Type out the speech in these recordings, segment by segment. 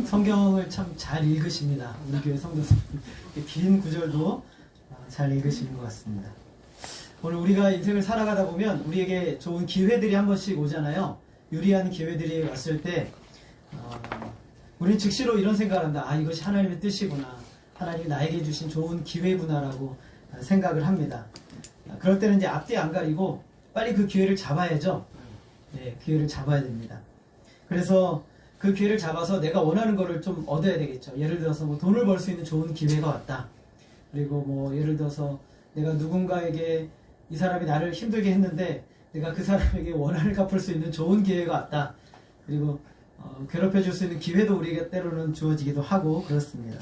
성경을 참 잘 읽으십니다. 우리 교회 성도들. 긴 구절도 잘 읽으시는 것 같습니다. 오늘 우리가 인생을 살아가다 보면 우리에게 좋은 기회들이 한 번씩 오잖아요. 유리한 기회들이 왔을 때 우리는 즉시로 이런 생각을 한다. 아, 이것이 하나님의 뜻이구나. 하나님이 나에게 주신 좋은 기회구나라고 생각을 합니다. 그럴 때는 이제 앞뒤 안 가리고 빨리 그 기회를 잡아야죠. 네, 기회를 잡아야 됩니다. 그래서 그 기회를 잡아서 내가 원하는 거를 좀 얻어야 되겠죠. 예를 들어서 뭐 돈을 벌 수 있는 좋은 기회가 왔다. 그리고 뭐 예를 들어서 내가 누군가에게 이 사람이 나를 힘들게 했는데 내가 그 사람에게 원한을 갚을 수 있는 좋은 기회가 왔다. 그리고 괴롭혀 줄 수 있는 기회도 우리에게 때로는 주어지기도 하고 그렇습니다.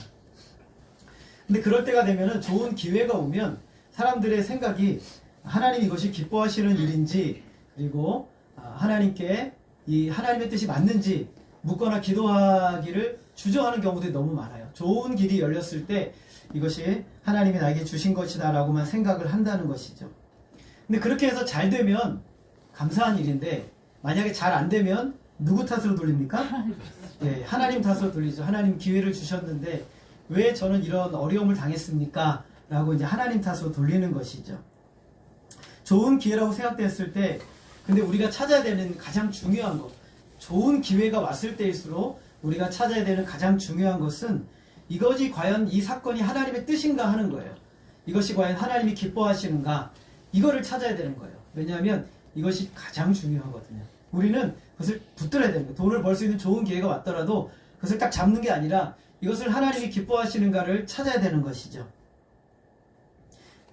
근데 그럴 때가 되면은 좋은 기회가 오면 사람들의 생각이 하나님 이것이 기뻐하시는 일인지 그리고 하나님께 이 하나님의 뜻이 맞는지 묻거나 기도하기를 주저하는 경우들이 너무 많아요. 좋은 길이 열렸을 때 이것이 하나님이 나에게 주신 것이다 라고만 생각을 한다는 것이죠. 근데 그렇게 해서 잘 되면 감사한 일인데 만약에 잘 안 되면 누구 탓으로 돌립니까? 네, 하나님 탓으로 돌리죠. 하나님 기회를 주셨는데 왜 저는 이런 어려움을 당했습니까? 라고 이제 하나님 탓으로 돌리는 것이죠. 좋은 기회라고 생각됐을 때 근데 우리가 찾아야 되는 가장 중요한 것, 좋은 기회가 왔을 때일수록 우리가 찾아야 되는 가장 중요한 것은 이것이 과연 이 사건이 하나님의 뜻인가 하는 거예요. 이것이 과연 하나님이 기뻐하시는가 이거를 찾아야 되는 거예요. 왜냐하면 이것이 가장 중요하거든요. 우리는 그것을 붙들어야 되는 거예요. 돈을 벌 수 있는 좋은 기회가 왔더라도 그것을 딱 잡는 게 아니라 이것을 하나님이 기뻐하시는가를 찾아야 되는 것이죠.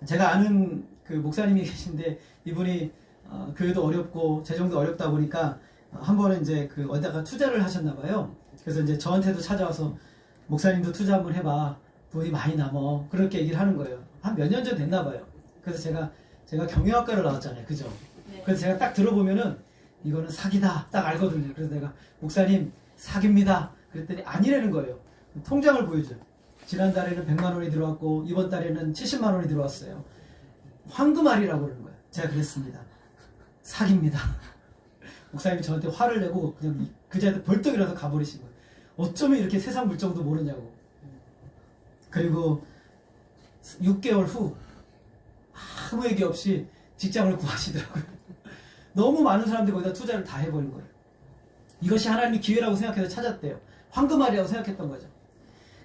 제가 아는 그 목사님이 계신데 이분이 교회도 어렵고 재정도 어렵다 보니까 한 번은 이제 그 어디다가 투자를 하셨나 봐요. 그래서 이제 저한테도 찾아와서 목사님도 투자 한번 해봐. 돈이 많이 남어. 그렇게 얘기를 하는 거예요. 한 몇 년 전 됐나 봐요. 그래서 제가 경영학과를 나왔잖아요. 그죠? 네. 그래서 제가 딱 들어보면은 이거는 사기다. 딱 알거든요. 그래서 내가 목사님 사기입니다. 그랬더니 아니라는 거예요. 통장을 보여줘요. 지난달에는 100만 원이 들어왔고 이번 달에는 70만 원이 들어왔어요. 황금알이라고 그러는 거예요. 제가 그랬습니다. 사기입니다. 목사님이 저한테 화를 내고 그냥 그 자리에 벌떡 일어나서 가버리신 거예요. 어쩌면 이렇게 세상 물정도 모르냐고. 그리고 6개월 후 아무 얘기 없이 직장을 구하시더라고요. 너무 많은 사람들이 거기다 투자를 다 해버린 거예요. 이것이 하나님의 기회라고 생각해서 찾았대요. 황금알이라고 생각했던 거죠.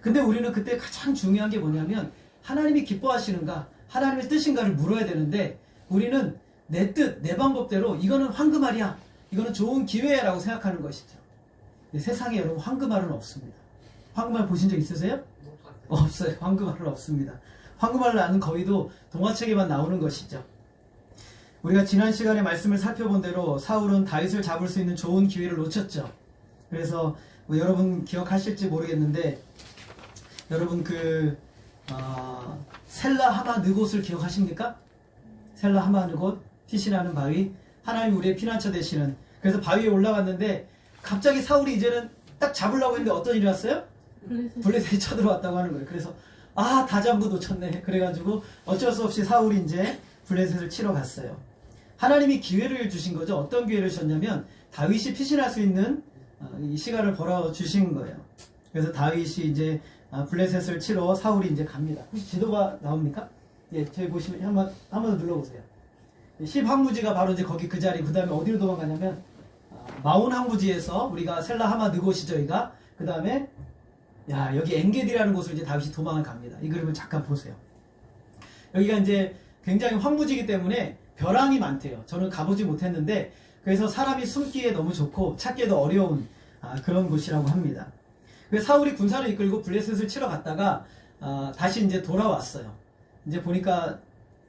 근데 우리는 그때 가장 중요한 게 뭐냐면 하나님이 기뻐하시는가 하나님의 뜻인가를 물어야 되는데 우리는 내 뜻, 내 방법대로 이거는 황금알이야. 이거는 좋은 기회야라고 생각하는 것이죠. 근데 세상에 여러분 황금알은 없습니다. 황금알 보신 적 있으세요? 없어요. 황금알은 없습니다. 황금알을 아는 거위도 동화책에만 나오는 것이죠. 우리가 지난 시간에 말씀을 살펴본 대로 사울은 다윗을 잡을 수 있는 좋은 기회를 놓쳤죠. 그래서 뭐 여러분 기억하실지 모르겠는데 여러분 셀라 하마 느곳을 기억하십니까? 셀라 하마 느곳 티시라는 바위 하나님이 우리의 피난처 되시는 그래서 바위에 올라갔는데 갑자기 사울이 이제는 딱 잡으려고 했는데 어떤 일이 왔어요? 블레셋이 쳐들어왔다고 하는 거예요. 그래서 다잠도 놓쳤네. 그래가지고 어쩔 수 없이 사울이 이제 블레셋을 치러 갔어요. 하나님이 기회를 주신 거죠. 어떤 기회를 주셨냐면 다윗이 피신할 수 있는 이 시간을 벌어 주신 거예요. 그래서 다윗이 이제 블레셋을 치러 사울이 이제 갑니다. 혹시 지도가 나옵니까? 예, 저희 보시면 한번 더 눌러보세요. 10항무지가 바로 이제 거기 그 자리, 그 다음에 어디로 도망가냐면 마온 항무지에서 우리가 셀라 하마 느곳이 저희가 그 다음에 여기 엔게디라는 곳으로 이제 다윗이 도망을 갑니다. 이 그림을 잠깐 보세요. 여기가 이제 굉장히 황무지이기 때문에 벼랑이 많대요. 저는 가보지 못했는데 그래서 사람이 숨기에 너무 좋고 찾기에도 어려운 그런 곳이라고 합니다. 그래서 사울이 군사를 이끌고 블레셋을 치러 갔다가 다시 이제 돌아왔어요. 이제 보니까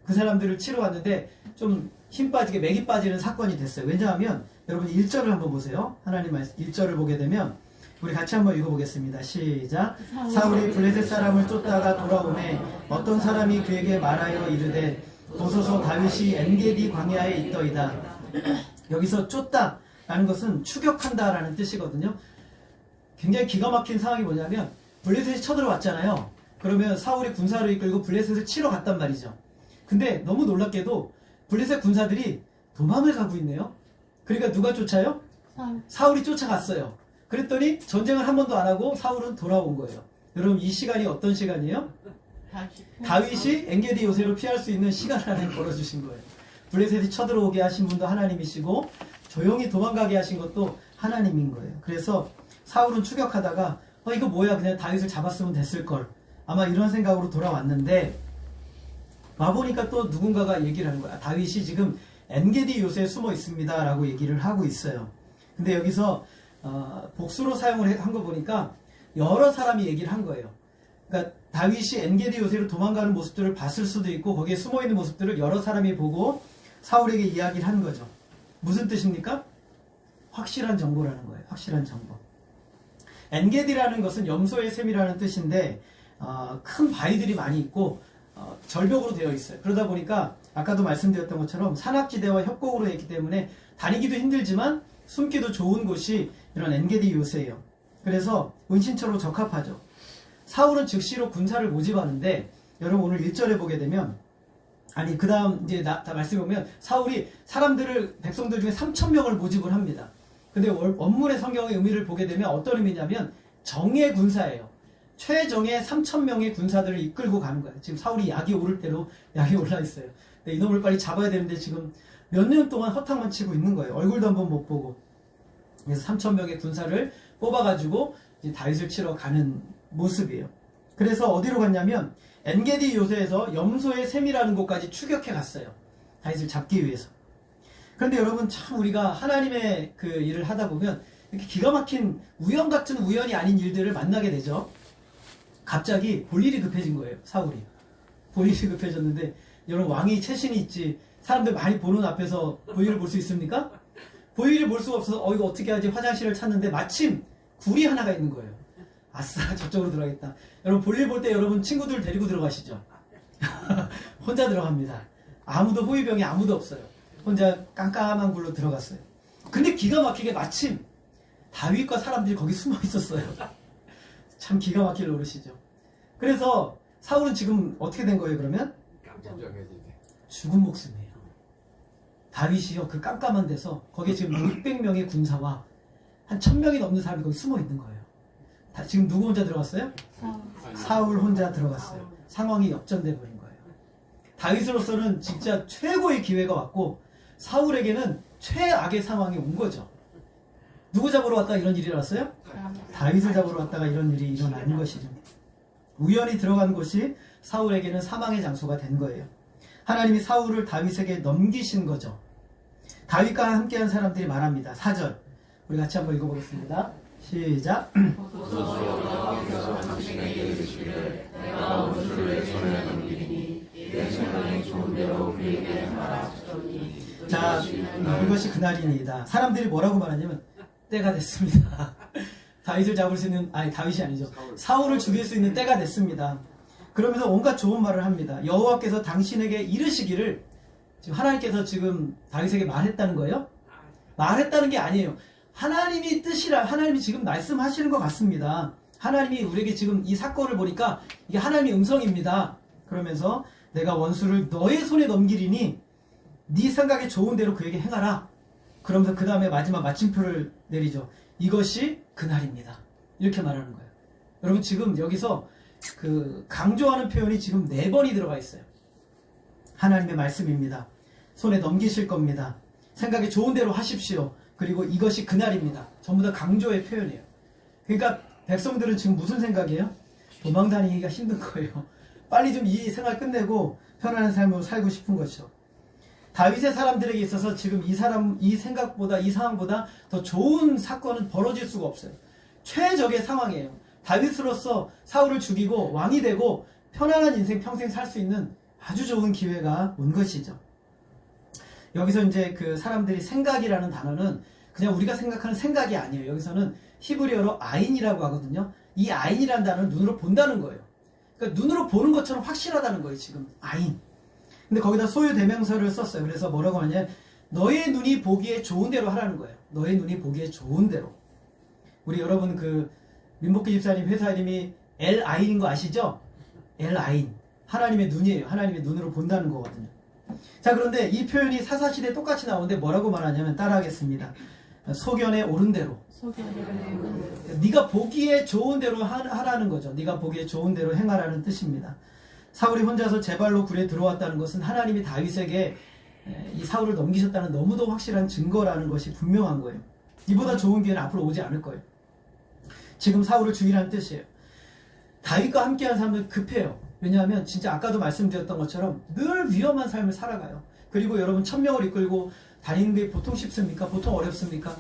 그 사람들을 치러 갔는데 좀 힘 빠지게 맥이 빠지는 사건이 됐어요. 왜냐하면 여러분 1절을 한번 보세요. 하나님 말씀 1절을 보게 되면 우리 같이 한번 읽어보겠습니다. 시작. 사울이 블레셋 사람을 쫓다가 돌아오매 어떤 사람이 그에게 말하여 이르되 보소서 다윗이 엔게디 광야에 있더이다. 여기서 쫓다 라는 것은 추격한다 라는 뜻이거든요. 굉장히 기가 막힌 상황이 뭐냐면 블레셋이 쳐들어왔잖아요. 그러면 사울이 군사를 이끌고 블레셋을 치러 갔단 말이죠. 근데 너무 놀랍게도 블레셋 군사들이 도망을 가고 있네요. 그러니까 누가 쫓아요? 사울이 쫓아갔어요. 그랬더니 전쟁을 한 번도 안 하고 사울은 돌아온 거예요. 여러분 이 시간이 어떤 시간이에요? 다윗이 엔게디 요새로 피할 수 있는 시간을 하나님 벌어주신 거예요. 블레셋이 쳐들어오게 하신 분도 하나님이시고 조용히 도망가게 하신 것도 하나님인 거예요. 그래서 사울은 추격하다가 이거 뭐야, 그냥 다윗을 잡았으면 됐을걸, 아마 이런 생각으로 돌아왔는데 와보니까 또 누군가가 얘기를 하는 거야. 다윗이 지금 엔게디 요새에 숨어 있습니다 라고 얘기를 하고 있어요. 근데 여기서 복수로 사용을 한 거 보니까 여러 사람이 얘기를 한 거예요. 그러니까 다윗이 엔게디 요새로 도망가는 모습들을 봤을 수도 있고 거기에 숨어있는 모습들을 여러 사람이 보고 사울에게 이야기를 한 거죠. 무슨 뜻입니까? 확실한 정보라는 거예요. 확실한 정보. 엔게디라는 것은 염소의 샘이라는 뜻인데 큰 바위들이 많이 있고 절벽으로 되어 있어요. 그러다 보니까 아까도 말씀드렸던 것처럼 산악지대와 협곡으로 되어 있기 때문에 다니기도 힘들지만 숨기도 좋은 곳이 이런 엔게디 요새예요. 그래서 은신처로 적합하죠. 사울은 즉시로 군사를 모집하는데 여러분 오늘 1절에 보게 되면 그 다음 이제 다 말씀해 보면 사울이 사람들을 백성들 중에 3,000명을 모집을 합니다. 근데 원문의 성경의 의미를 보게 되면 어떤 의미냐면 정예 군사예요. 최정예 3,000명의 군사들을 이끌고 가는 거예요. 지금 사울이 약이 오를 대로 약이 올라 있어요. 근데 이놈을 빨리 잡아야 되는데 지금 몇 년 동안 허탕만 치고 있는 거예요. 얼굴도 한번 못 보고. 그래서 3,000명의 군사를 뽑아가지고 이제 다윗을 치러 가는 모습이에요. 그래서 어디로 갔냐면 엔게디 요새에서 염소의 샘이라는 곳까지 추격해 갔어요. 다윗을 잡기 위해서. 그런데 여러분 참 우리가 하나님의 그 일을 하다 보면 이렇게 기가 막힌 우연 같은 우연이 아닌 일들을 만나게 되죠. 갑자기 볼 일이 급해진 거예요. 사울이. 볼 일이 급해졌는데 여러분 왕이 체신이 있지 사람들 많이 보는 앞에서 볼 일을 볼 수 있습니까? 볼 일을 볼 수가 없어서 이거 어떻게 하지 화장실을 찾는데 마침 굴이 하나가 있는 거예요. 아싸 저쪽으로 들어가겠다. 여러분 볼일 볼 때 여러분 친구들 데리고 들어가시죠. 혼자 들어갑니다. 아무도 호위병이 아무도 없어요. 혼자 깜깜한 굴로 들어갔어요. 근데 기가 막히게 마침 다윗과 사람들이 거기 숨어 있었어요. 참 기가 막힐 노릇이죠. 그래서 사울은 지금 어떻게 된 거예요 그러면? 죽은 목숨이에요. 다윗이요 그 깜깜한 데서 거기에 지금 600명의 군사와 한 1000명이 넘는 사람이 거기 숨어 있는 거예요. 지금 누구 혼자 들어갔어요? 사울 혼자 들어갔어요. 상황이 역전돼 버린 거예요. 다윗으로서는 진짜 최고의 기회가 왔고 사울에게는 최악의 상황이 온 거죠. 누구 잡으러 왔다가 이런 일이 일어났어요? 다윗을 잡으러 왔다가 이런 일이 일어나는 것이죠. 우연히 들어간 곳이 사울에게는 사망의 장소가 된 거예요. 하나님이 사울을 다윗에게 넘기신 거죠. 다윗과 함께한 사람들이 말합니다. 4절 우리 같이 한번 읽어보겠습니다. 시작. 자, 이것이 그날이니이다. 사람들이 뭐라고 말하냐면 때가 됐습니다. 다윗을 잡을 수 있는 다윗이 아니죠. 사울을 죽일 수 있는 때가 됐습니다. 그러면서 온갖 좋은 말을 합니다. 여호와께서 당신에게 이르시기를 지금 하나님께서 지금 다윗에게 말했다는 거예요? 말했다는 게 아니에요. 하나님이 뜻이라 하나님이 지금 말씀하시는 것 같습니다. 하나님이 우리에게 지금 이 사건을 보니까 이게 하나님의 음성입니다. 그러면서 내가 원수를 너의 손에 넘기리니 네 생각에 좋은 대로 그에게 행하라. 그러면서 그 다음에 마지막 마침표를 내리죠. 이것이 그날입니다. 이렇게 말하는 거예요. 여러분 지금 여기서 그 강조하는 표현이 지금 4번이 들어가 있어요. 하나님의 말씀입니다. 손에 넘기실 겁니다. 생각에 좋은 대로 하십시오. 그리고 이것이 그날입니다. 전부 다 강조의 표현이에요. 그러니까 백성들은 지금 무슨 생각이에요? 도망 다니기가 힘든 거예요. 빨리 좀 이 생활 끝내고 편안한 삶으로 살고 싶은 거죠. 다윗의 사람들에게 있어서 지금 이 생각보다 이 상황보다 더 좋은 사건은 벌어질 수가 없어요. 최적의 상황이에요. 다윗으로서 사울을 죽이고 왕이 되고 편안한 인생 평생 살 수 있는 아주 좋은 기회가 온 것이죠. 여기서 이제 그 사람들이 생각이라는 단어는 그냥 우리가 생각하는 생각이 아니에요. 여기서는 히브리어로 아인이라고 하거든요. 이 아인이라는 단어는 눈으로 본다는 거예요. 그러니까 눈으로 보는 것처럼 확실하다는 거예요. 지금 아인. 근데 거기다 소유 대명사를 썼어요. 그래서 뭐라고 하냐면 너의 눈이 보기에 좋은 대로 하라는 거예요. 너의 눈이 보기에 좋은 대로. 우리 여러분 그 민복기 집사님 회사 이름이 엘아인인 거 아시죠? 엘아인. 하나님의 눈이에요. 하나님의 눈으로 본다는 거거든요. 자, 그런데 이 표현이 사사시대에 똑같이 나오는데 뭐라고 말하냐면 따라하겠습니다. 소견에 오른 대로. 네가 보기에 좋은 대로 하라는 거죠. 네가 보기에 좋은 대로 행하라는 뜻입니다. 사울이 혼자서 제 발로 굴에 들어왔다는 것은 하나님이 다윗에게 이 사울을 넘기셨다는 너무도 확실한 증거라는 것이 분명한 거예요. 이보다 좋은 기회는 앞으로 오지 않을 거예요. 지금 사울을 죽이라는 뜻이에요. 다윗과 함께한 사람들 급해요. 왜냐하면 진짜 아까도 말씀드렸던 것처럼 늘 위험한 삶을 살아가요. 그리고 여러분 1000명을 이끌고 다니는 게 보통 쉽습니까? 보통 어렵습니까?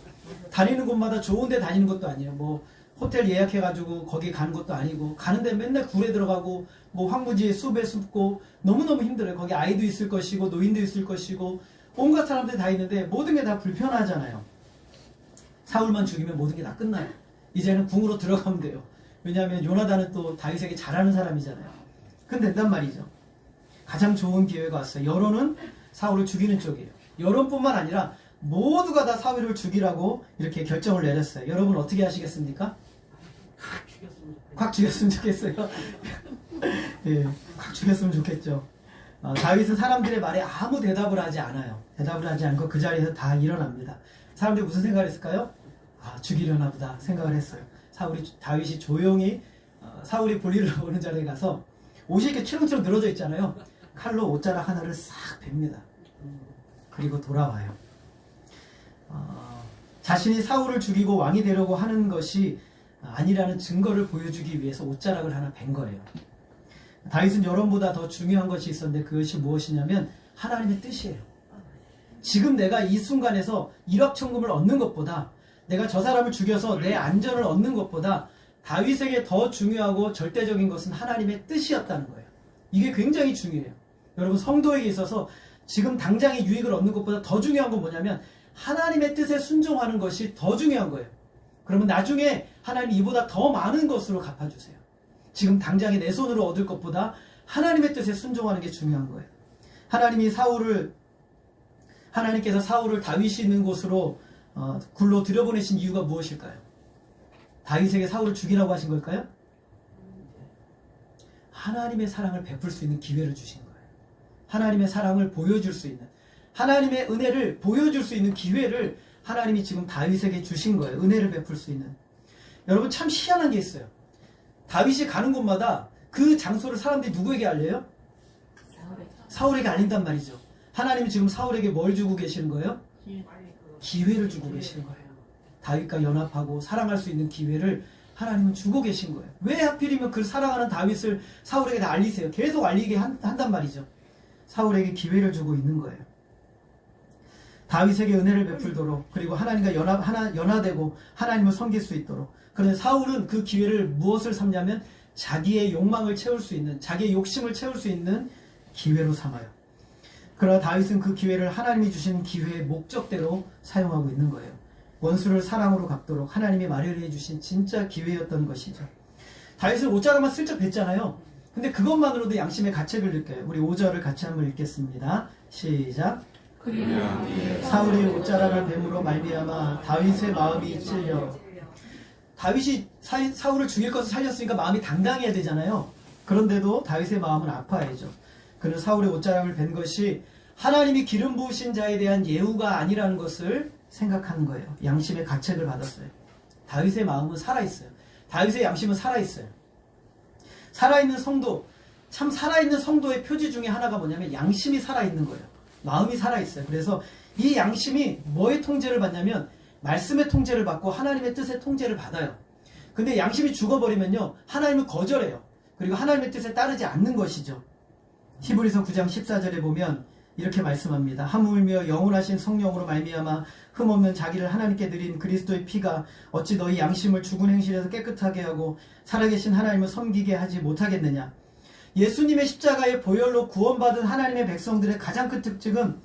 다니는 곳마다 좋은 데 다니는 것도 아니에요. 뭐 호텔 예약해가지고 거기 가는 것도 아니고 가는데 맨날 굴에 들어가고 뭐 황무지에 숲에 숨고 너무너무 힘들어요. 거기 아이도 있을 것이고 노인도 있을 것이고 온갖 사람들이 다 있는데 모든 게 다 불편하잖아요. 사울만 죽이면 모든 게 다 끝나요. 이제는 궁으로 들어가면 돼요. 왜냐하면 요나단은 또 다윗에게 잘하는 사람이잖아요. 근데 된단 말이죠. 가장 좋은 기회가 왔어요. 여론은 사울을 죽이는 쪽이에요. 여론뿐만 아니라 모두가 다 사울을 죽이라고 이렇게 결정을 내렸어요. 여러분 어떻게 하시겠습니까? 콱 죽였으면 좋겠어요. 예, 콱 죽였으면 좋겠죠. 다윗은 사람들의 말에 아무 대답을 하지 않아요. 대답을 하지 않고 그 자리에서 다 일어납니다. 사람들이 무슨 생각을 했을까요? 죽이려나 보다 생각을 했어요. 다윗이 조용히 사울이 볼일을 보는 자리에 가서 옷이 이렇게 치렁치렁 늘어져 있잖아요. 칼로 옷자락 하나를 싹 뱁니다. 그리고 돌아와요. 자신이 사울을 죽이고 왕이 되려고 하는 것이 아니라는 증거를 보여주기 위해서 옷자락을 하나 벤 거예요. 다윗은 여론보다 더 중요한 것이 있었는데 그것이 무엇이냐면 하나님의 뜻이에요. 지금 내가 이 순간에서 일확천금을 얻는 것보다 내가 저 사람을 죽여서 내 안전을 얻는 것보다 다윗에게 더 중요하고 절대적인 것은 하나님의 뜻이었다는 거예요. 이게 굉장히 중요해요. 여러분 성도에게 있어서 지금 당장의 유익을 얻는 것보다 더 중요한 건 뭐냐면 하나님의 뜻에 순종하는 것이 더 중요한 거예요. 그러면 나중에 하나님이 이보다 더 많은 것으로 갚아주세요. 지금 당장에 내 손으로 얻을 것보다 하나님의 뜻에 순종하는 게 중요한 거예요. 하나님께서 사울을 다윗이 있는 곳으로 굴로 들여보내신 이유가 무엇일까요? 다윗에게 사울을 죽이라고 하신 걸까요? 하나님의 사랑을 베풀 수 있는 기회를 주신 거예요. 하나님의 사랑을 보여줄 수 있는, 하나님의 은혜를 보여줄 수 있는 기회를 하나님이 지금 다윗에게 주신 거예요. 은혜를 베풀 수 있는. 여러분 참 희한한 게 있어요. 다윗이 가는 곳마다 그 장소를 사람들이 누구에게 알려요? 사울에게 알린단 말이죠. 하나님이 지금 사울에게 뭘 주고 계시는 거예요? 기회를 주고 계시는 거예요. 다윗과 연합하고 사랑할 수 있는 기회를 하나님은 주고 계신 거예요. 왜 하필이면 그 사랑하는 다윗을 사울에게 다 알리세요? 계속 알리게 한단 말이죠. 사울에게 기회를 주고 있는 거예요. 다윗에게 은혜를 베풀도록, 그리고 하나님과 연합되고 하나님을 섬길 수 있도록. 그런데 사울은 그 기회를 무엇을 삼냐면 자기의 욕망을 채울 수 있는, 자기의 욕심을 채울 수 있는 기회로 삼아요. 그러나 다윗은 그 기회를 하나님이 주신 기회의 목적대로 사용하고 있는 거예요. 원수를 사랑으로 갚도록 하나님이 마련해 주신 진짜 기회였던 것이죠. 다윗은 옷자락만 슬쩍 뱉잖아요. 근데 그것만으로도 양심의 가책을 느껴요. 우리 5절을 같이 한번 읽겠습니다. 시작. 사울이 옷자락을 뱀으로 말미암아 다윗의 마음이 찔려. 다윗이 사울을 죽일 것을 살렸으니까 마음이 당당해야 되잖아요. 그런데도 다윗의 마음은 아파야죠. 그는 사울의 옷자락을 벤 것이 하나님이 기름 부으신 자에 대한 예우가 아니라는 것을 생각하는 거예요. 양심의 가책을 받았어요. 다윗의 마음은 살아있어요. 다윗의 양심은 살아있어요. 살아있는 성도, 참 살아있는 성도의 표지 중에 하나가 뭐냐면 양심이 살아있는 거예요. 마음이 살아있어요. 그래서 이 양심이 뭐의 통제를 받냐면 말씀의 통제를 받고 하나님의 뜻의 통제를 받아요. 근데 양심이 죽어버리면요, 하나님을 거절해요. 그리고 하나님의 뜻에 따르지 않는 것이죠. 히브리서 9장 14절에 보면 이렇게 말씀합니다. 하물며 영원하신 성령으로 말미암아 흠없는 자기를 하나님께 드린 그리스도의 피가 어찌 너희 양심을 죽은 행실에서 깨끗하게 하고 살아계신 하나님을 섬기게 하지 못하겠느냐. 예수님의 십자가의 보혈로 구원받은 하나님의 백성들의 가장 큰 특징은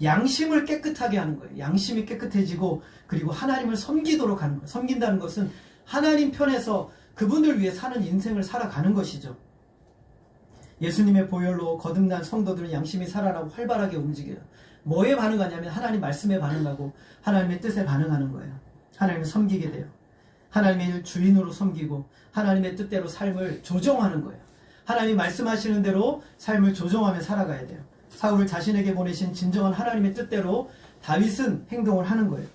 양심을 깨끗하게 하는 거예요. 양심이 깨끗해지고 그리고 하나님을 섬기도록 하는 거예요. 섬긴다는 것은 하나님 편에서 그분을 위해 사는 인생을 살아가는 것이죠. 예수님의 보혈로 거듭난 성도들은 양심이 살아나고 활발하게 움직여요. 뭐에 반응하냐면 하나님 말씀에 반응하고 하나님의 뜻에 반응하는 거예요. 하나님을 섬기게 돼요. 하나님의 주인으로 섬기고 하나님의 뜻대로 삶을 조정하는 거예요. 하나님이 말씀하시는 대로 삶을 조정하며 살아가야 돼요. 사울을 자신에게 보내신 진정한 하나님의 뜻대로 다윗은 행동을 하는 거예요.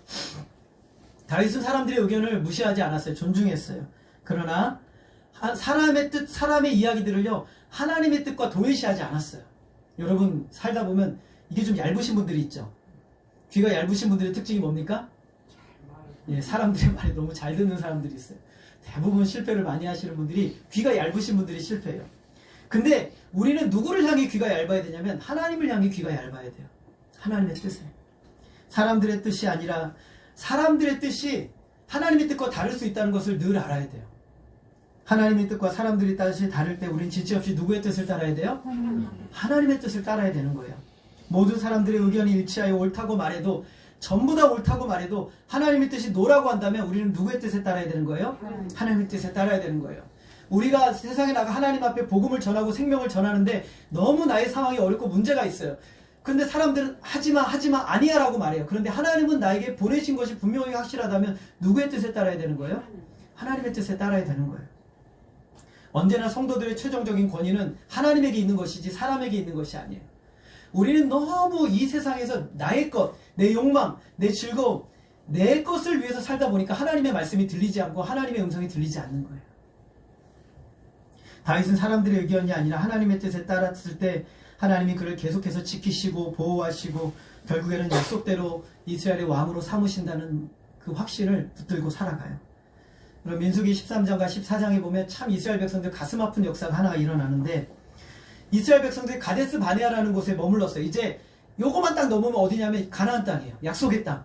다윗은 사람들의 의견을 무시하지 않았어요. 존중했어요. 그러나 사람의 뜻, 사람의 이야기들을요, 하나님의 뜻과 동일시하지 않았어요. 여러분 살다 보면 이게 좀 얇으신 분들이 있죠. 귀가 얇으신 분들의 특징이 뭡니까? 예, 사람들의 말이 너무 잘 듣는 사람들이 있어요. 대부분 실패를 많이 하시는 분들이, 귀가 얇으신 분들이 실패해요. 근데 우리는 누구를 향해 귀가 얇아야 되냐면 하나님을 향해 귀가 얇아야 돼요. 하나님의 뜻에. 사람들의 뜻이 아니라 사람들의 뜻이 하나님의 뜻과 다를 수 있다는 것을 늘 알아야 돼요. 하나님의 뜻과 사람들의 뜻이 다를 때 우리는 지체 없이 누구의 뜻을 따라야 돼요? 하나님의 뜻을 따라야 되는 거예요. 모든 사람들의 의견이 일치하여 옳다고 말해도, 전부 다 옳다고 말해도 하나님의 뜻이 노라고 한다면 우리는 누구의 뜻에 따라야 되는 거예요? 하나님의 뜻에 따라야 되는 거예요. 우리가 세상에 나가 하나님 앞에 복음을 전하고 생명을 전하는데 너무 나의 상황이 어렵고 문제가 있어요. 근데 사람들은 하지마 아니야 라고 말해요. 그런데 하나님은 나에게 보내신 것이 분명히 확실하다면 누구의 뜻에 따라야 되는 거예요? 하나님의 뜻에 따라야 되는 거예요. 언제나 성도들의 최종적인 권위는 하나님에게 있는 것이지 사람에게 있는 것이 아니에요. 우리는 너무 이 세상에서 나의 것, 내 욕망, 내 즐거움, 내 것을 위해서 살다 보니까 하나님의 말씀이 들리지 않고 하나님의 음성이 들리지 않는 거예요. 다윗은 사람들의 의견이 아니라 하나님의 뜻에 따랐을 때 하나님이 그를 계속해서 지키시고 보호하시고 결국에는 약속대로 이스라엘의 왕으로 삼으신다는 그 확신을 붙들고 살아가요. 그럼 민수기 13장과 14장에 보면 참 이스라엘 백성들 가슴 아픈 역사가 하나가 일어나는데, 이스라엘 백성들이 가데스 바네아라는 곳에 머물렀어요. 이제 요거만 딱 넘으면 어디냐면 가나안 땅이에요. 약속의 땅.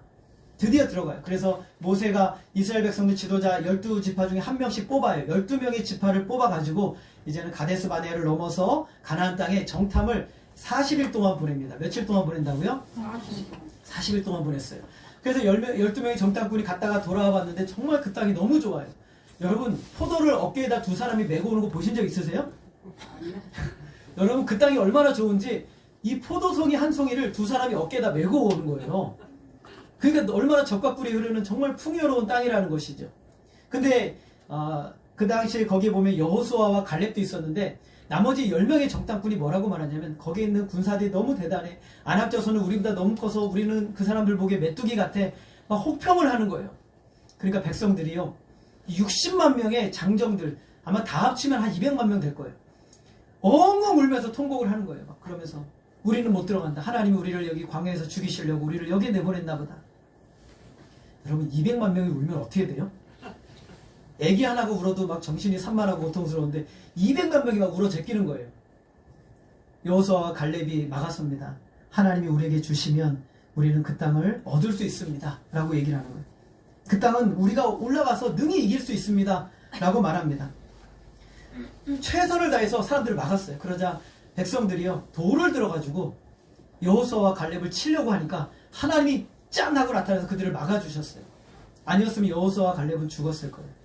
드디어 들어가요. 그래서 모세가 이스라엘 백성들 지도자 12지파 중에 한 명씩 뽑아요. 12명의 지파를 뽑아가지고 이제는 가데스 바네아를 넘어서 가나안 땅에 정탐을 40일 동안 보냅니다. 며칠 동안 보낸다고요? 40일 동안 보냈어요. 그래서 12명의 정탐꾼이 갔다가 돌아와 봤는데 정말 그 땅이 너무 좋아요. 여러분, 포도를 어깨에다 두 사람이 메고 오는 거 보신 적 있으세요? 여러분, 그 땅이 얼마나 좋은지 이 포도송이 한 송이를 두 사람이 어깨에다 메고 오는 거예요. 그러니까 얼마나 젖과 꿀이 흐르는 정말 풍요로운 땅이라는 것이죠. 근데 그 당시에 거기에 보면 여호수아와 갈렙도 있었는데 나머지 10명의 정탐꾼이 뭐라고 말하냐면, 거기에 있는 군사들이 너무 대단해, 안압져서는 우리보다 너무 커서 우리는 그 사람들 보기에 메뚜기 같아, 막 혹평을 하는 거예요. 그러니까 백성들이요, 60만 명의 장정들, 아마 다 합치면 한 200만 명 될 거예요. 엉엉 울면서 통곡을 하는 거예요. 막 그러면서 우리는 못 들어간다, 하나님이 우리를 여기 광야에서 죽이시려고 우리를 여기에 내보냈나 보다. 여러분, 200만 명이 울면 어떻게 돼요? 애기 하나가 울어도 막 정신이 산만하고 고통스러운데 200만 명이 막 울어 제끼는 거예요. 여호수아와 갈렙이 막았습니다. 하나님이 우리에게 주시면 우리는 그 땅을 얻을 수 있습니다 라고 얘기를 하는 거예요. 그 땅은 우리가 올라가서 능히 이길 수 있습니다 라고 말합니다. 최선을 다해서 사람들을 막았어요. 그러자 백성들이요, 돌을 들어가지고 여호수아와 갈렙을 치려고 하니까 하나님이 짠 하고 나타나서 그들을 막아주셨어요. 아니었으면 여호수아와 갈렙은 죽었을 거예요.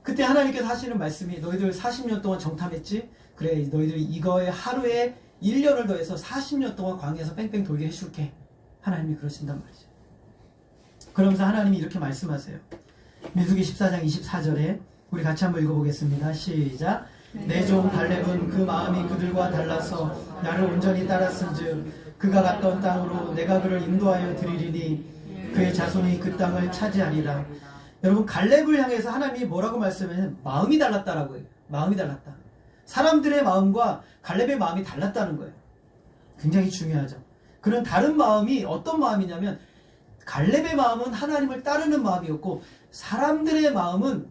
그때 하나님께서 하시는 말씀이, 너희들 40년 동안 정탐했지? 그래, 너희들이 이거에 하루에 1년을 더해서 40년 동안 광야에서 뺑뺑 돌게 해줄게. 하나님이 그러신단 말이죠. 그러면서 하나님이 이렇게 말씀하세요. 민수기 14장 24절에 우리 같이 한번 읽어보겠습니다. 시작. 내 종 갈렙은 그 마음이 그들과 달라서 나를 온전히 따랐은즉 그가 갔던 땅으로 내가 그를 인도하여 드리리니 그의 자손이 그 땅을 차지하리라. 여러분, 갈렙을 향해서 하나님이 뭐라고 말씀하냐면 마음이 달랐다라고 해요. 마음이 달랐다. 사람들의 마음과 갈렙의 마음이 달랐다는 거예요. 굉장히 중요하죠. 그런 다른 마음이 어떤 마음이냐면, 갈렙의 마음은 하나님을 따르는 마음이었고, 사람들의 마음은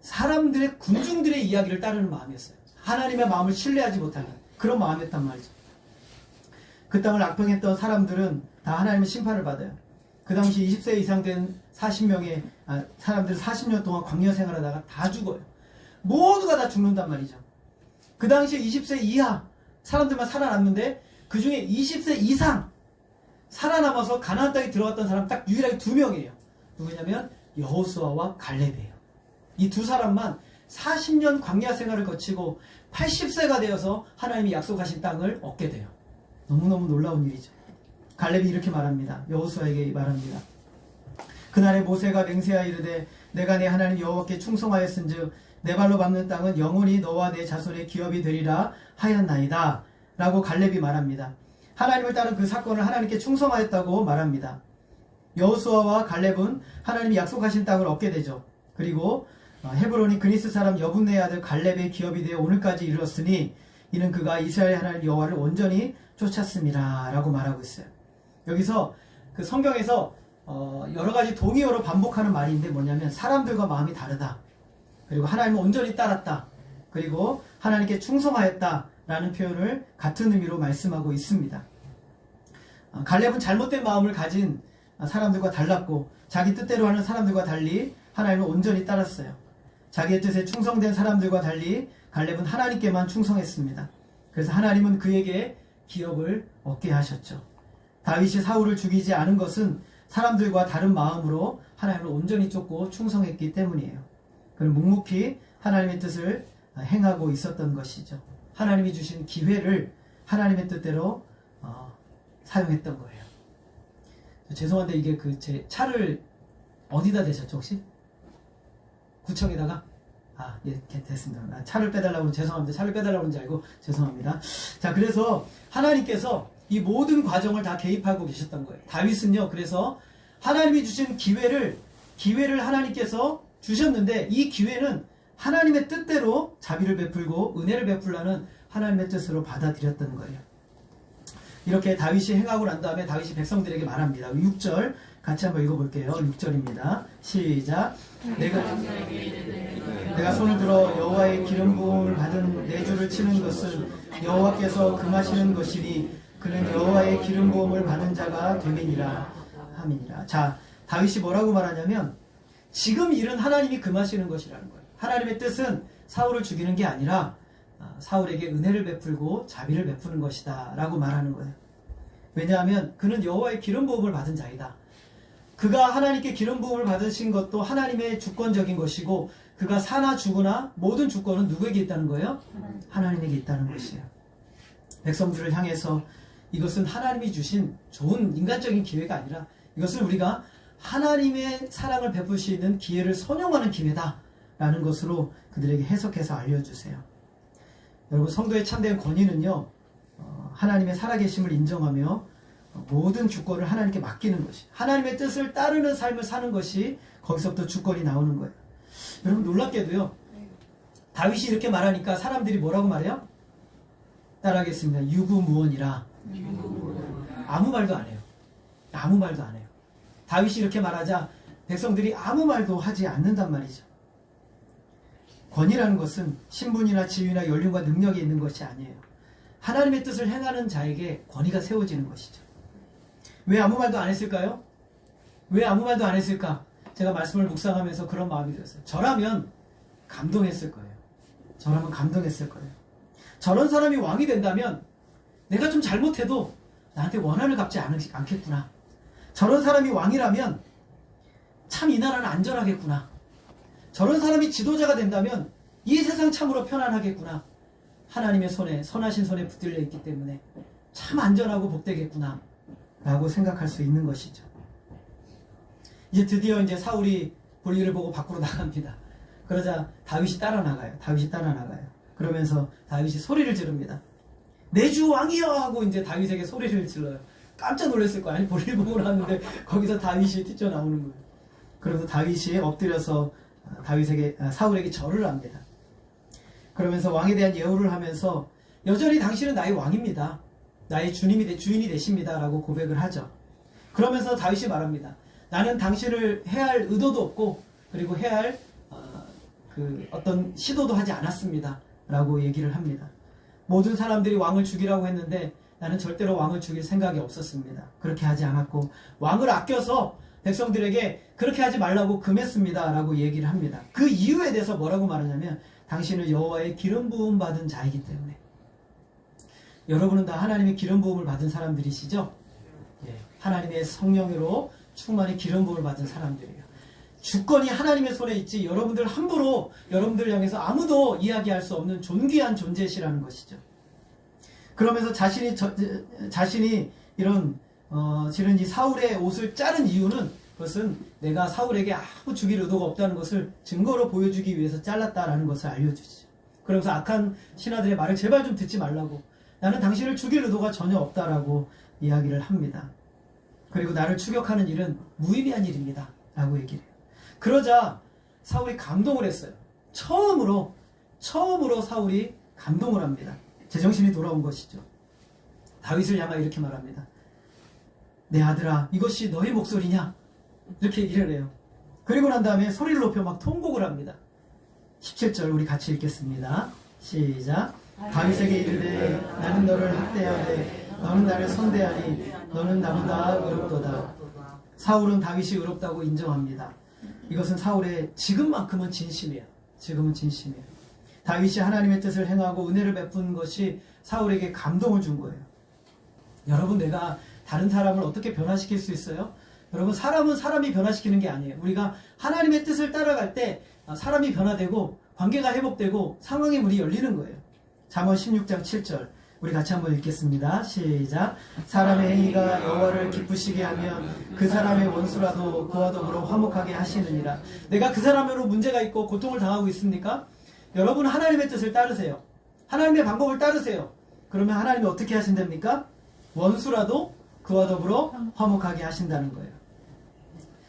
사람들의 군중들의 이야기를 따르는 마음이었어요. 하나님의 마음을 신뢰하지 못하는 그런 마음이었단 말이죠. 그 땅을 악평했던 사람들은 다 하나님의 심판을 받아요. 그 당시 20세 이상 된 40명의 사람들은 40년 동안 광야 생활하다가 다 죽어요. 모두가 다 죽는단 말이죠. 그 당시에 20세 이하 사람들만 살아남는데 그 중에 20세 이상 살아남아서 가나안 땅에 들어갔던 사람 딱 유일하게 2명이에요. 누구냐면 여호수아와 갈렙이에요. 이 두 사람만 40년 광야 생활을 거치고 80세가 되어서 하나님이 약속하신 땅을 얻게 돼요. 너무너무 놀라운 일이죠. 갈렙이 이렇게 말합니다. 여호수아에게 말합니다. 그날에 모세가 맹세하여 이르되 내가 내 하나님 여호와께 충성하였은즉 내 발로 밟는 땅은 영원히 너와 내 자손의 기업이 되리라 하였나이다 라고 갈렙이 말합니다. 하나님을 따른 그 사건을 하나님께 충성하였다고 말합니다. 여호수아와 갈렙은 하나님이 약속하신 땅을 얻게 되죠. 그리고 헤브론이 그니스 사람 여분네의 아들 갈렙의 기업이 되어 오늘까지 이르렀으니 이는 그가 이스라엘 하나님 여호와를 온전히 쫓았습니다 라고 말하고 있어요. 여기서 그 성경에서 여러 가지 동의어로 반복하는 말인데 뭐냐면 사람들과 마음이 다르다, 그리고 하나님을 온전히 따랐다, 그리고 하나님께 충성하였다 라는 표현을 같은 의미로 말씀하고 있습니다. 갈렙은 잘못된 마음을 가진 사람들과 달랐고 자기 뜻대로 하는 사람들과 달리 하나님을 온전히 따랐어요. 자기의 뜻에 충성된 사람들과 달리 갈렙은 하나님께만 충성했습니다. 그래서 하나님은 그에게 기업을 얻게 하셨죠. 다윗이 사울을 죽이지 않은 것은 사람들과 다른 마음으로 하나님을 온전히 쫓고 충성했기 때문이에요. 그는 묵묵히 하나님의 뜻을 행하고 있었던 것이죠. 하나님이 주신 기회를 하나님의 뜻대로 사용했던 거예요. 죄송한데 이게 제 차를 어디다 대셨죠 혹시? 구청에다가? 예, 됐습니다. 차를 빼달라고 죄송합니다. 차를 빼달라고 하는 줄 알고 죄송합니다. 자, 그래서 하나님께서 이 모든 과정을 다 개입하고 계셨던 거예요. 다윗은요, 그래서 하나님이 주신 기회를 하나님께서 주셨는데 이 기회는 하나님의 뜻대로 자비를 베풀고 은혜를 베풀라는 하나님의 뜻으로 받아들였던 거예요. 이렇게 다윗이 행하고 난 다음에 다윗이 백성들에게 말합니다. 6절 같이 한번 읽어볼게요. 6절입니다. 시작. 내가 손을 들어 여호와의 기름 부음을 받은 내 주를 치는 것은 여호와께서 금하시는 것이니 그는 여호와의 기름 부음을 받은 자가 됨이니라 함이니라. 자, 다윗이 뭐라고 말하냐면 지금 일은 하나님이 금하시는 것이라는 거예요. 하나님의 뜻은 사울을 죽이는 게 아니라 사울에게 은혜를 베풀고 자비를 베푸는 것이다 라고 말하는 거예요. 왜냐하면 그는 여호와의 기름 부음을 받은 자이다. 그가 하나님께 기름 부음을 받으신 것도 하나님의 주권적인 것이고 그가 사나 죽으나 모든 주권은 누구에게 있다는 거예요? 하나님에게 있다는 것이에요. 백성들을 향해서 이것은 하나님이 주신 좋은 인간적인 기회가 아니라 이것은 우리가 하나님의 사랑을 베풀 수 있는 기회를 선용하는 기회다 라는 것으로 그들에게 해석해서 알려주세요. 여러분, 성도의 참된 권위는요, 하나님의 살아계심을 인정하며 모든 주권을 하나님께 맡기는 것이, 하나님의 뜻을 따르는 삶을 사는 것이 거기서부터 주권이 나오는 거예요. 여러분, 놀랍게도요, 다윗이 이렇게 말하니까 사람들이 뭐라고 말해요? 따라하겠습니다. 유구무원이라. 아무 말도 안 해요. 아무 말도 안 해요. 다윗이 이렇게 말하자 백성들이 아무 말도 하지 않는단 말이죠. 권위라는 것은 신분이나 지위나 연륜과 능력이 있는 것이 아니에요. 하나님의 뜻을 행하는 자에게 권위가 세워지는 것이죠. 왜 아무 말도 안 했을까요? 왜 아무 말도 안 했을까? 제가 말씀을 묵상하면서 그런 마음이 들었어요. 저라면 감동했을 거예요. 저라면 감동했을 거예요. 저런 사람이 왕이 된다면 내가 좀 잘못해도 나한테 원한을 갚지 않겠구나. 저런 사람이 왕이라면 참 이 나라는 안전하겠구나. 저런 사람이 지도자가 된다면 이 세상 참으로 편안하겠구나. 하나님의 손에, 선하신 손에 붙들려 있기 때문에 참 안전하고 복되겠구나 라고 생각할 수 있는 것이죠. 이제 드디어 이제 사울이 볼일을 보고 밖으로 나갑니다. 그러자 다윗이 따라 나가요. 그러면서 다윗이 소리를 지릅니다. 내 주 왕이여 하고 이제 다윗에게 소리를 질러요. 깜짝 놀랐을 거예요. 아니, 볼일 보고 나왔는데 거기서 다윗이 뛰쳐나오는 거예요. 그래서 다윗이 엎드려서 사울에게 절을 합니다. 그러면서 왕에 대한 예우를 하면서 여전히 당신은 나의 왕입니다. 나의 주인이 되십니다. 라고 고백을 하죠. 그러면서 다윗이 말합니다. 나는 당신을 해할 의도도 없고 그리고 해할 어떤 시도도 하지 않았습니다. 라고 얘기를 합니다. 모든 사람들이 왕을 죽이라고 했는데 나는 절대로 왕을 죽일 생각이 없었습니다. 그렇게 하지 않았고 왕을 아껴서 백성들에게 그렇게 하지 말라고 금했습니다. 라고 얘기를 합니다. 그 이유에 대해서 뭐라고 말하냐면 당신은 여호와의 기름 부음 받은 자이기 때문에. 여러분은 다 하나님의 기름 부음을 받은 사람들이시죠? 예, 하나님의 성령으로 충만히 기름 부음을 받은 사람들이에요. 주권이 하나님의 손에 있지 여러분들 함부로 여러분들 향해서 아무도 이야기할 수 없는 존귀한 존재시라는 것이죠. 그러면서 자신이 이런 실은 이 사울의 옷을 자른 이유는 그것은 내가 사울에게 아무 죽일 의도가 없다는 것을 증거로 보여주기 위해서 잘랐다라는 것을 알려주시죠. 그러면서 악한 신하들의 말을 제발 좀 듣지 말라고, 나는 당신을 죽일 의도가 전혀 없다라고 이야기를 합니다. 그리고 나를 추격하는 일은 무의미한 일입니다. 라고 얘기를 해요. 그러자 사울이 감동을 했어요. 처음으로 사울이 감동을 합니다. 제정신이 돌아온 것이죠. 다윗을 향하여 이렇게 말합니다. 내 아들아, 이것이 너의 목소리냐? 이렇게 얘기를 해요. 그리고 난 다음에 소리를 높여 막 통곡을 합니다. 17절 우리 같이 읽겠습니다. 시작. 다윗에게 이르되 나는 너를 학대하되 너는 나를 선대하니 너는 나보다 의롭도다. 사울은 다윗이 의롭다고 인정합니다. 이것은 사울의 지금만큼은 진심이에요. 지금은 진심이에요. 다윗이 하나님의 뜻을 행하고 은혜를 베푼 것이 사울에게 감동을 준 거예요. 여러분, 내가 다른 사람을 어떻게 변화시킬 수 있어요? 여러분, 사람은 사람이 변화시키는 게 아니에요. 우리가 하나님의 뜻을 따라갈 때 사람이 변화되고 관계가 회복되고 상황의 문이 열리는 거예요. 잠언 16장 7절 우리 같이 한번 읽겠습니다. 시작. 사람의 행위가 여호와를 기쁘시게 하면 그 사람의 원수라도 그와 더불어 화목하게 하시느니라. 내가 그 사람으로 문제가 있고 고통을 당하고 있습니까? 여러분, 하나님의 뜻을 따르세요. 하나님의 방법을 따르세요. 그러면 하나님이 어떻게 하신답니까? 원수라도 그와 더불어 화목하게 하신다는 거예요.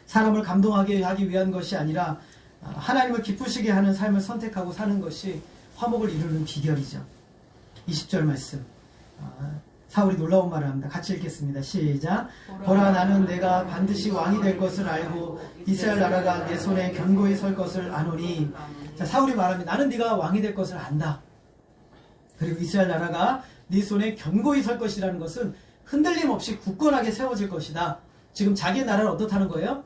사람을 감동하게 하기 위한 것이 아니라 하나님을 기쁘시게 하는 삶을 선택하고 사는 것이 화목을 이루는 비결이죠. 20절 말씀. 사울이 놀라운 말을 합니다. 같이 읽겠습니다. 시작. 보라, 나는 내가 반드시 왕이 될 것을 알고 이스라엘 나라가 내 손에 견고히 설 것을 아노니. 자, 사울이 말합니다. 나는 네가 왕이 될 것을 안다. 그리고 이스라엘 나라가 네 손에 견고히 설 것이라는 것은 흔들림 없이 굳건하게 세워질 것이다. 지금 자기 나라는 어떻다는 거예요?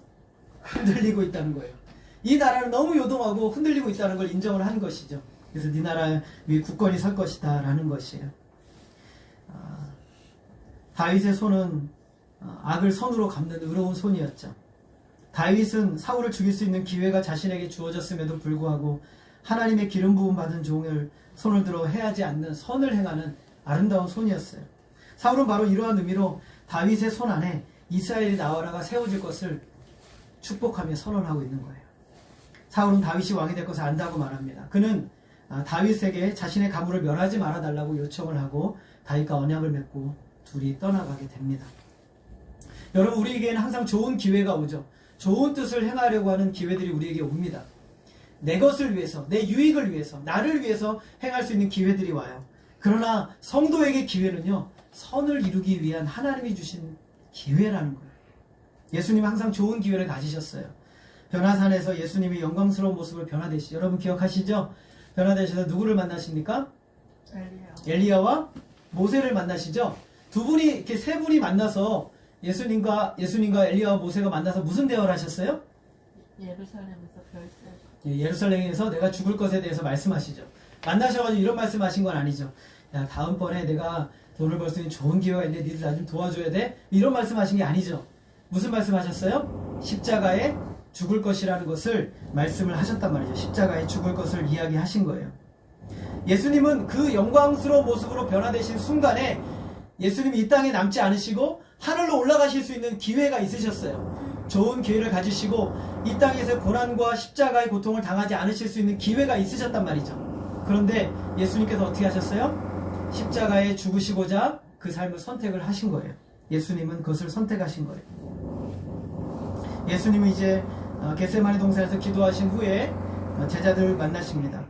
흔들리고 있다는 거예요. 이 나라는 너무 요동하고 흔들리고 있다는 걸 인정을 한 것이죠. 그래서 네 나라 위에 굳건히 설 것이다 라는 것이에요. 다윗의 손은 악을 선으로 갚는 의로운 손이었죠. 다윗은 사울을 죽일 수 있는 기회가 자신에게 주어졌음에도 불구하고 하나님의 기름 부음 받은 종을 손을 들어 해하지 않는 선을 행하는 아름다운 손이었어요. 사울은 바로 이러한 의미로 다윗의 손 안에 이스라엘의 나라가 세워질 것을 축복하며 선언하고 있는 거예요. 사울은 다윗이 왕이 될 것을 안다고 말합니다. 그는 다윗에게 자신의 가문을 멸하지 말아달라고 요청을 하고 다윗과 언약을 맺고 둘이 떠나가게 됩니다. 여러분, 우리에게는 항상 좋은 기회가 오죠. 좋은 뜻을 행하려고 하는 기회들이 우리에게 옵니다. 내 것을 위해서, 내 유익을 위해서, 나를 위해서 행할 수 있는 기회들이 와요. 그러나 성도에게 기회는요, 선을 이루기 위한 하나님이 주신 기회라는 거예요. 예수님은 항상 좋은 기회를 가지셨어요. 변화산에서 예수님이 영광스러운 모습으로 변화되시죠. 여러분 기억하시죠? 변화되셔서 누구를 만나십니까? 엘리야와 모세를 만나시죠? 두 분이, 이렇게 세 분이 만나서 예수님과 엘리야와 모세가 만나서 무슨 대화를 하셨어요? 예루살렘에서 별세. 예루살렘에서 내가 죽을 것에 대해서 말씀하시죠. 만나셔가지고 이런 말씀하신 건 아니죠. 야, 다음번에 내가 돈을 벌 수 있는 좋은 기회가 있는데 니들 나 좀 도와줘야 돼? 이런 말씀하신 게 아니죠. 무슨 말씀하셨어요? 십자가에 죽을 것이라는 것을 말씀을 하셨단 말이죠. 십자가에 죽을 것을 이야기하신 거예요. 예수님은 그 영광스러운 모습으로 변화되신 순간에 예수님이 이 땅에 남지 않으시고 하늘로 올라가실 수 있는 기회가 있으셨어요. 좋은 기회를 가지시고 이 땅에서 고난과 십자가의 고통을 당하지 않으실 수 있는 기회가 있으셨단 말이죠. 그런데 예수님께서 어떻게 하셨어요? 십자가에 죽으시고자 그 삶을 선택을 하신 거예요. 예수님은 그것을 선택하신 거예요. 예수님은 이제 겟세마네 동산에서 기도하신 후에 제자들을 만나십니다.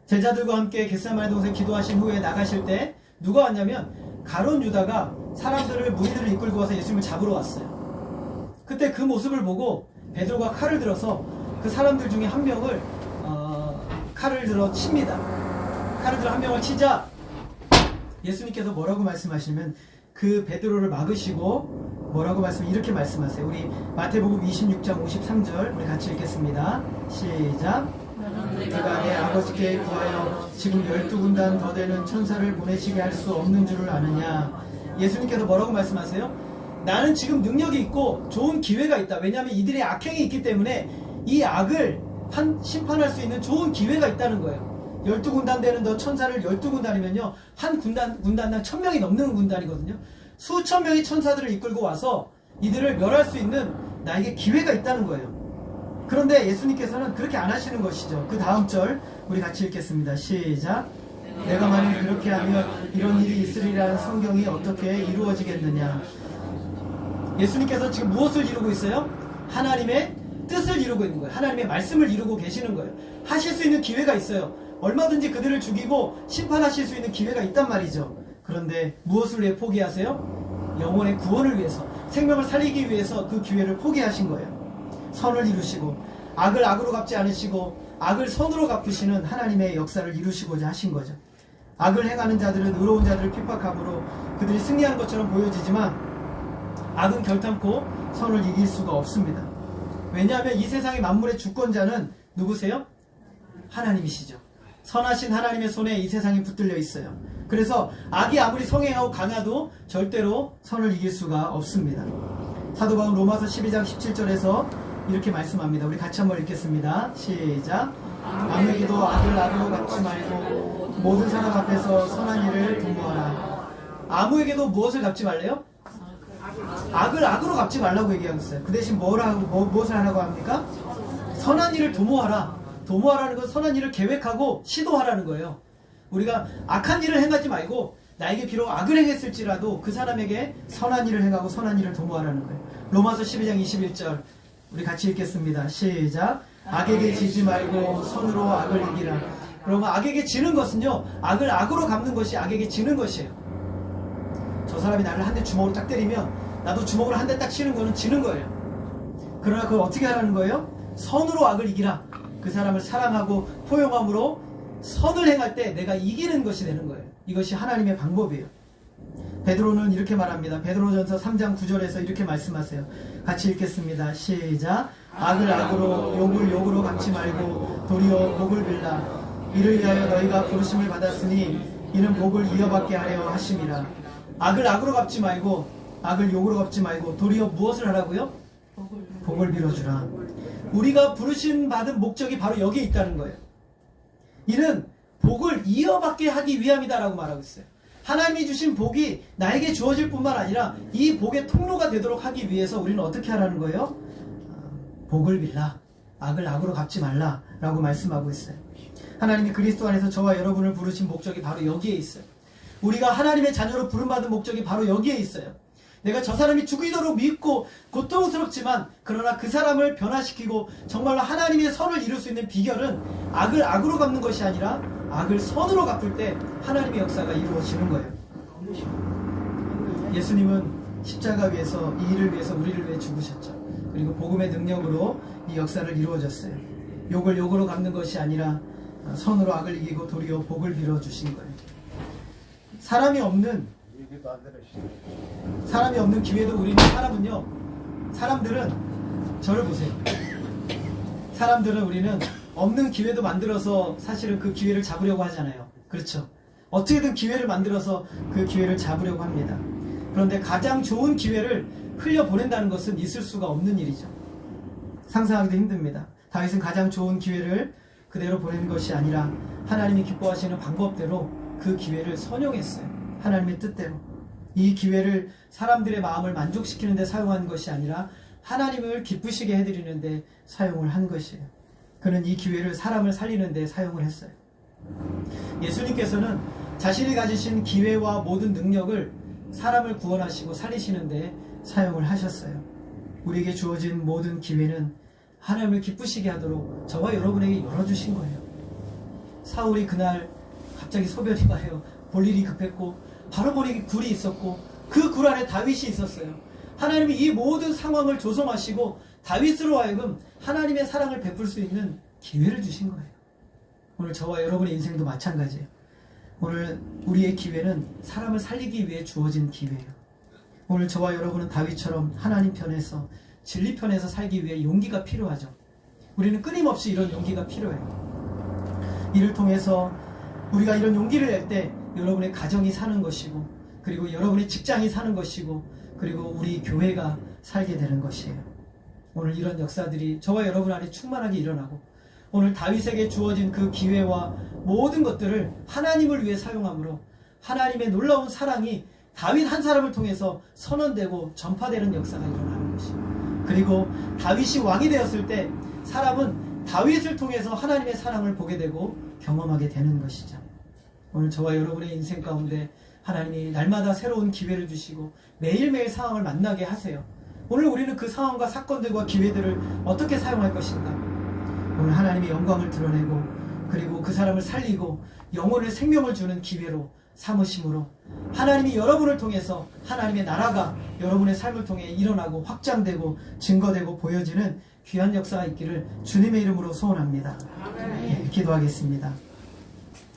제자들과 함께 겟세마네 동산에 기도하신 후에 나가실 때 누가 왔냐면 가룟 유다가 사람들을, 무리들을 이끌고 와서 예수님을 잡으러 왔어요. 그때 그 모습을 보고 베드로가 칼을 들어서 그 사람들 중에 한 명을 칼을 들어 칩니다. 칼을 들어 한 명을 치자 예수님께서 뭐라고 말씀하시냐면 그 베드로를 막으시고 뭐라고 이렇게 말씀하세요. 우리 마태복음 26장 53절 우리 같이 읽겠습니다. 시작. 내가 내 아버지께 구하여 지금 12군단 더 되는 천사를 보내시게 할 수 없는 줄을 아느냐. 예수님께서 뭐라고 말씀하세요? 나는 지금 능력이 있고 좋은 기회가 있다. 왜냐하면 이들의 악행이 있기 때문에 이 악을 심판할 수 있는 좋은 기회가 있다는 거예요. 12군단 되는 더 천사를 12군단이면요 한 군단당 1000명이 넘는 군단이거든요. 수천 명의 천사들을 이끌고 와서 이들을 멸할 수 있는 나에게 기회가 있다는 거예요. 그런데 예수님께서는 그렇게 안 하시는 것이죠. 그 다음 절 우리 같이 읽겠습니다. 시작. 내가 만일 그렇게 하면 이런 일이 있으리라는 성경이 어떻게 이루어지겠느냐. 예수님께서 지금 무엇을 이루고 있어요? 하나님의 뜻을 이루고 있는 거예요. 하나님의 말씀을 이루고 계시는 거예요. 하실 수 있는 기회가 있어요. 얼마든지 그들을 죽이고 심판하실 수 있는 기회가 있단 말이죠. 그런데 무엇을 위해 포기하세요? 영혼의 구원을 위해서, 생명을 살리기 위해서 그 기회를 포기하신 거예요. 선을 이루시고 악을 악으로 갚지 않으시고 악을 선으로 갚으시는 하나님의 역사를 이루시고자 하신 거죠. 악을 행하는 자들은 의로운 자들을 핍박함으로 그들이 승리하는 것처럼 보여지지만 악은 결탄코 선을 이길 수가 없습니다. 왜냐하면 이 세상의 만물의 주권자는 누구세요? 하나님이시죠. 선하신 하나님의 손에 이 세상이 붙들려 있어요. 그래서 악이 아무리 성행하고 강해도 절대로 선을 이길 수가 없습니다. 사도 바울 로마서 12장 17절에서 이렇게 말씀합니다. 우리 같이 한번 읽겠습니다. 시작. 아무에게도 악을 악으로 갚지 말고 모든 사람 앞에서 선한 일을 도모하라. 아무에게도 무엇을 갚지 말래요? 악을 악으로 갚지 말라고 얘기하고 있어요. 그 대신 무엇을 하라고 합니까? 선한 일을 도모하라. 도모하라는 건 선한 일을 계획하고 시도하라는 거예요. 우리가 악한 일을 행하지 말고 나에게 비록 악을 행했을지라도 그 사람에게 선한 일을 행하고 선한 일을 도모하라는 거예요. 로마서 12장 21절 우리 같이 읽겠습니다. 시작. 악에게 지지 말고 선으로 악을 이기라. 그러면 악에게 지는 것은요, 악을 악으로 갚는 것이 악에게 지는 것이에요. 저 사람이 나를 한 대 주먹으로 딱 때리면 나도 주먹으로 한 대 딱 치는 거는 지는 거예요. 그러나 그걸 어떻게 하라는 거예요? 선으로 악을 이기라. 그 사람을 사랑하고 포용함으로 선을 행할 때 내가 이기는 것이 되는 거예요. 이것이 하나님의 방법이에요. 베드로는 이렇게 말합니다. 베드로전서 3장 9절에서 이렇게 말씀하세요. 같이 읽겠습니다. 시작. 악을 악으로 욕을 욕으로 갚지 말고 도리어 복을 빌라. 이를 위하여 너희가 부르심을 받았으니 이는 복을 이어받게 하려 하심이라. 악을 악으로 갚지 말고 악을 욕으로 갚지 말고 도리어 무엇을 하라고요? 복을 빌어주라. 우리가 부르심 받은 목적이 바로 여기에 있다는 거예요. 이는 복을 이어받게 하기 위함이다라고 말하고 있어요. 하나님이 주신 복이 나에게 주어질 뿐만 아니라 이 복의 통로가 되도록 하기 위해서 우리는 어떻게 하라는 거예요? 복을 빌라. 악을 악으로 갚지 말라 라고 말씀하고 있어요. 하나님이 그리스도 안에서 저와 여러분을 부르신 목적이 바로 여기에 있어요. 우리가 하나님의 자녀로 부름받은 목적이 바로 여기에 있어요. 내가 저 사람이 죽이도록 믿고 고통스럽지만 그러나 그 사람을 변화시키고 정말로 하나님의 선을 이룰 수 있는 비결은 악을 악으로 갚는 것이 아니라 악을 선으로 갚을 때 하나님의 역사가 이루어지는 거예요. 예수님은 십자가 위에서 이 일을 위해서 우리를 위해 죽으셨죠. 그리고 복음의 능력으로 이 역사를 이루어졌어요. 욕을 욕으로 갚는 것이 아니라 선으로 악을 이기고 도리어 복을 빌어주신 거예요. 사람이 없는 기회도 사람들은 저를 보세요. 사람들은 우리는 없는 기회도 만들어서 사실은 그 기회를 잡으려고 하잖아요. 그렇죠? 어떻게든 기회를 만들어서 그 기회를 잡으려고 합니다. 그런데 가장 좋은 기회를 흘려보낸다는 것은 있을 수가 없는 일이죠. 상상하기도 힘듭니다. 다윗은 가장 좋은 기회를 그대로 보낸 것이 아니라 하나님이 기뻐하시는 방법대로 그 기회를 선용했어요. 하나님의 뜻대로. 이 기회를 사람들의 마음을 만족시키는 데 사용한 것이 아니라 하나님을 기쁘시게 해드리는 데 사용을 한 것이에요. 그는 이 기회를 사람을 살리는 데 사용을 했어요. 예수님께서는 자신이 가지신 기회와 모든 능력을 사람을 구원하시고 살리시는 데 사용을 하셨어요. 우리에게 주어진 모든 기회는 하나님을 기쁘시게 하도록 저와 여러분에게 열어주신 거예요. 사울이 그날 갑자기 소변이 마려 볼 일이 급했고 바로 보니 굴이 있었고 그 굴 안에 다윗이 있었어요. 하나님이 이 모든 상황을 조성하시고 다윗으로 하여금 하나님의 사랑을 베풀 수 있는 기회를 주신 거예요. 오늘 저와 여러분의 인생도 마찬가지예요. 오늘 우리의 기회는 사람을 살리기 위해 주어진 기회예요. 오늘 저와 여러분은 다윗처럼 하나님 편에서 진리 편에서 살기 위해 용기가 필요하죠. 우리는 끊임없이 이런 용기가 필요해요. 이를 통해서 우리가 이런 용기를 낼 때 여러분의 가정이 사는 것이고 그리고 여러분의 직장이 사는 것이고 그리고 우리 교회가 살게 되는 것이에요. 오늘 이런 역사들이 저와 여러분 안에 충만하게 일어나고 오늘 다윗에게 주어진 그 기회와 모든 것들을 하나님을 위해 사용함으로 하나님의 놀라운 사랑이 다윗 한 사람을 통해서 선언되고 전파되는 역사가 일어나는 것이에요. 그리고 다윗이 왕이 되었을 때 사람은 다윗을 통해서 하나님의 사랑을 보게 되고 경험하게 되는 것이죠. 오늘 저와 여러분의 인생 가운데 하나님이 날마다 새로운 기회를 주시고 매일매일 상황을 만나게 하세요. 오늘 우리는 그 상황과 사건들과 기회들을 어떻게 사용할 것인가? 오늘 하나님의 영광을 드러내고 그리고 그 사람을 살리고 영혼의 생명을 주는 기회로 삼으심으로 하나님이 여러분을 통해서 하나님의 나라가 여러분의 삶을 통해 일어나고 확장되고 증거되고 보여지는 귀한 역사가 있기를 주님의 이름으로 소원합니다. 예, 기도하겠습니다.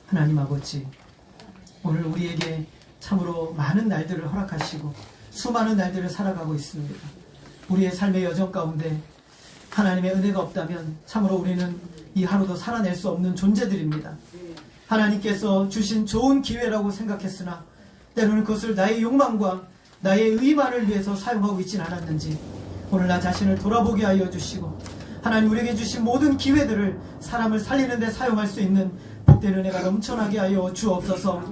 하나님 아버지, 오늘 우리에게 참으로 많은 날들을 허락하시고 수많은 날들을 살아가고 있습니다. 우리의 삶의 여정 가운데 하나님의 은혜가 없다면 참으로 우리는 이 하루도 살아낼 수 없는 존재들입니다. 하나님께서 주신 좋은 기회라고 생각했으나 때로는 그것을 나의 욕망과 나의 의만을 위해서 사용하고 있지는 않았는지 오늘 나 자신을 돌아보게 하여 주시고 하나님 우리에게 주신 모든 기회들을 사람을 살리는 데 사용할 수 있는 복된 은혜가 넘쳐나게 하여 주옵소서.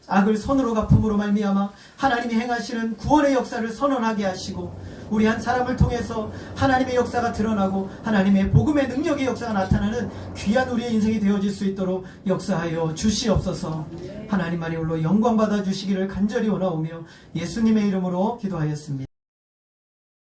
악을 선으로 갚음으로 말미암아 하나님이 행하시는 구원의 역사를 선언하게 하시고 우리 한 사람을 통해서 하나님의 역사가 드러나고 하나님의 복음의 능력의 역사가 나타나는 귀한 우리의 인생이 되어질 수 있도록 역사하여 주시옵소서. 하나님만이 홀로 영광 받아 주시기를 간절히 원하오며 예수님의 이름으로 기도하였습니다.